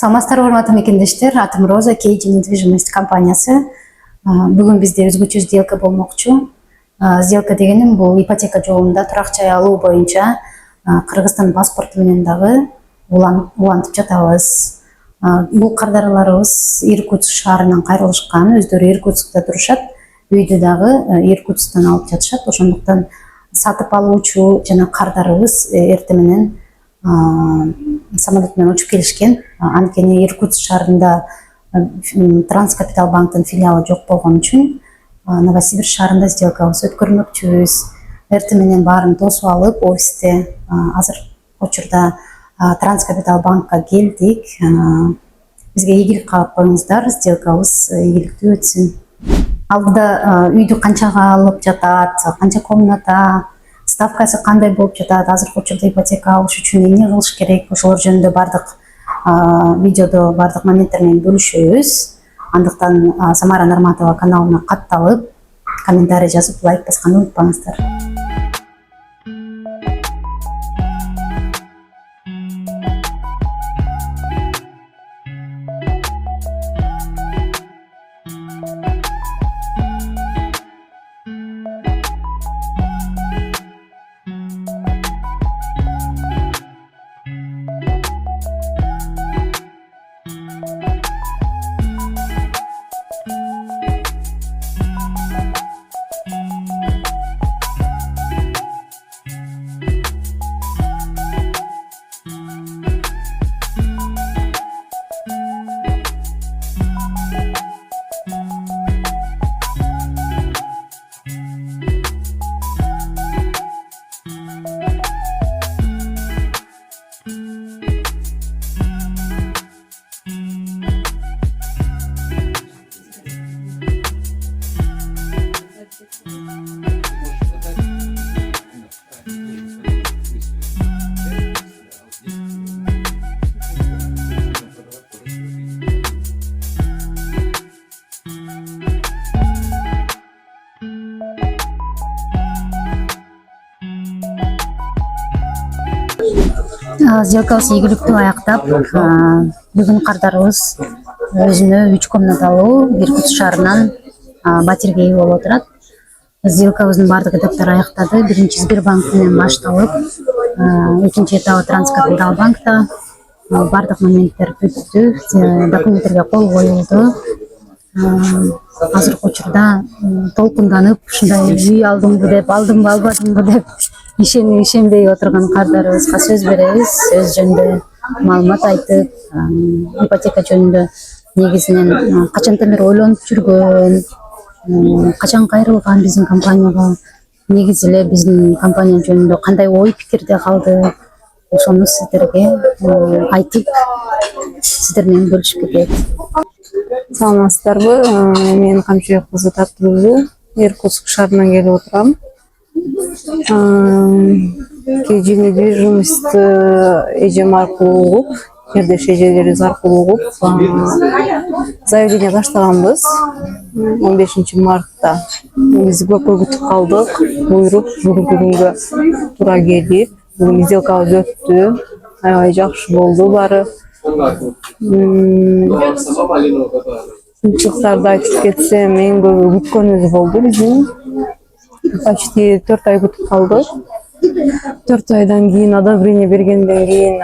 Саламатсыздарбы, урматтуу мекендештер. Атым Роза, KG недвижимость компаниясы. Бүгүн бизде өзгөчө сделка болмокчу. Сделка дегеним бул ипотека жолунда турак жай алуу боюнча Кыргызстан паспорту менен дагы улантып жатабыз. Бул кардарларыбыз Иркутск шаарынан кайрылышкан, өздөрү Иркутскта турушат. Үйдү дагы Иркутсктан алып жатышат. Ошондуктан сатып алуучу жана кардарыбыз эртең менен самолет менен учуп келишкен. Анткени Иркутск шаарында Транскапитал банктын филиалы жок болгон үчүн Новосибирск шаарында сделкабызды өткөрмөкчүбүз. Эртең менен баарын тосуп алып, офисте азыр учурда Транскапитал банкка келдик. Бизге ийгилик кылып коюңуздар, сделкабыз ийгиликтүү өтсүн. Алдыда үйдү канчага алып жатат, канча комната, ставкасы кандай болуп жатат, азыркы учурда ипотека алыш үчүн эмне кылыш керек, ошолор жөнүндө бардык видеодо бардык моменттер менен бөлүшөбүз. Андыктан Самара Нарматова каналына катталып, комментарий жазып, лайк басканды унутпаңыздар. Сделкабыз ийгиликтүү аяктап, бүгүн кардарыбыз өзүнө 3 комнаталуу Иркутск шаарынан батирге ээ болуп отурат. Сделкабыздын бардык этаптары аяктады. Биринчи Сбербанк менен башталып, экинчи этабы Транскапитал банкта бардык моменттер бүттү, документтерге кол коюлду. Азыркы учурда толкунданып, ушундай үй алдымбы деп, алдымбы албадымбы деп ишенбей отурган кардарыбызга сөз беребиз. Өз жөнүндө маалымат айтып, ипотека жөнүндө негизинен качантан бери ойлонуп жүргөн, качан кайрылган биздин компанияга, негизи эле биздин компания жөнүндө кандай ой пикирде калды, ошону сиздерге айтып, сиздер менен бөлүшүп кетет. Саламатсыздарбы, мен Камчыбек кызы Таттыбүлү, Иркутск шаарынан келип отурам. KG недвижимость эжем аркылуу угуп, жердеш эжелерибиз аркылуу угуп, заявление таштаганбыз 15 мартта. Биз көпкө күтүп калдык, буйруп, бүгүнкү күнгө туура келип, бүгүн сделкабыз өттү, аябай жакшы болду баары. Чыксарды айтып кетсем, эң көбү күткөнүбүз болду биздин. Почти 4 ай күтүп калдык. 4 айдан кийин одобрение бергенден кийин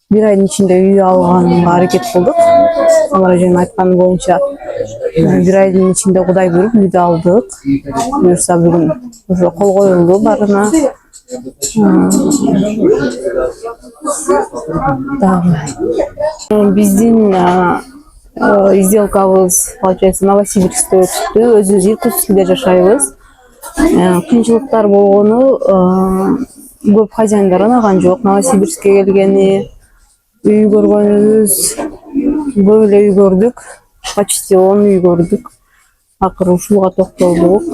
1 айдын ичинде үй алганга аракет кылдык. Самара эженин айтканы боюнча 1 айдын ичинде Кудай буйруп үйдү алдык. Буюрса бүгүн уже кол коюлду баарына. Биздин сделкабыз, получается, Новосибирскте өттү. Өзүбүз Иркутскте жашайбыз. Кыйынчылыктар болгону көп хозяиндар ынаган жок. Новосибирскке келгени, үй көргөнүбүз, көп эле үй көрдүк. Почти 10 үй көрдүк. Акыры ушуга токтолдук.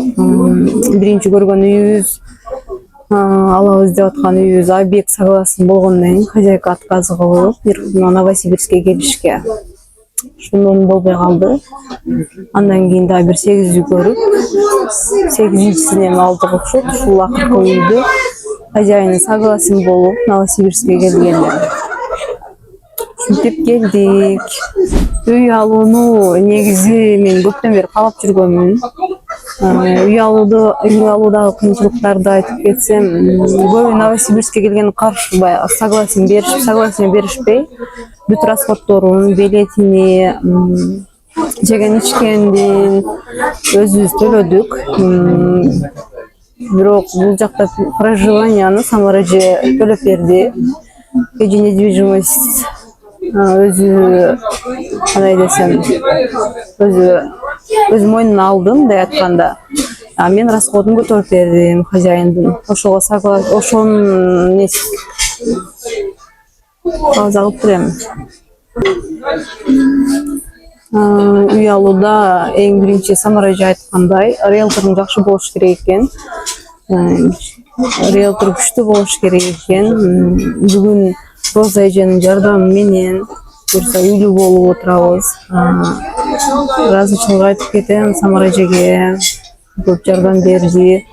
Биринчи көргөн үйүбүз, алабыз деп аткан үйүбүз объект согласын болгондон кийин хозяйка отказы кылып, Новосибирскке келишке. Ошондон болбой калды. Андан кийин дагы бир 8 үй көрүп, 8-инчисине алдык окшойт. Ушул акыркы үйдү хозяин согласен болуп Новосибирскке келгенде. ушинтип келдик. Үй алууну негизи мен көптөн бери каалап жүргөнмүн. Үй алуудагы кыйынчылыктарды айтып кетсем, көбү Новосибирскке келгенде каршы согласие беришпей, бүт расходторун, билетини, жеген ичкендин өзүбүз төлөдүк. Бирок бул жакта проживанияны Самара эже төлөп берди. Кеji недвижимость өзү кандай десем, өз мойнуна алдым деп айтканда, мен расходун көтөрүп бердим хозяиндин. Ошонун калза кылып берем. Үй алууда эң биринчи Самара эже айткандай, риэлторуң жакшы болуш керек экен. Риэлтор күчтүү болуш керек экен. Бүгүн Роза эженин жардамы менен буюрса үйлүү болуп отурабыз. Ыраазычылык айтып кетем Самара эжеге, көп жардам берди.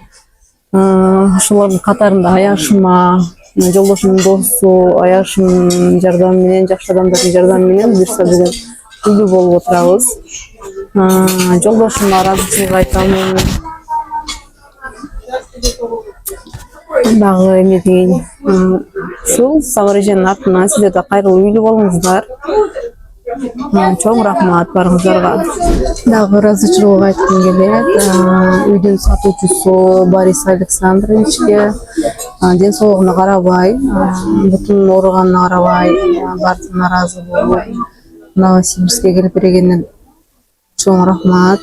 Ошолордун катарында аяшыма, жолдошумдун досу аяшымдын жардамы менен, жакшы адамдардын жардамы менен буюрса бүгүн үйлүү болуп отурабыз. Жолдошума ыраазычылык айтамын. Дагы эме дейин, ушул Самара эженин артынан сиздер да кайрылуу үйлүү болуңуздар. Чоң рахмат барыңыздарга. Дагы ыраазычылык айткым келет үйдүн сатуучусу Борис Александровичке. Ден соолугуна карабай, бутунун ооруганына карабай, бардыгына ыраазы болуп, Новосибирскке келип бергенине чоң рахмат.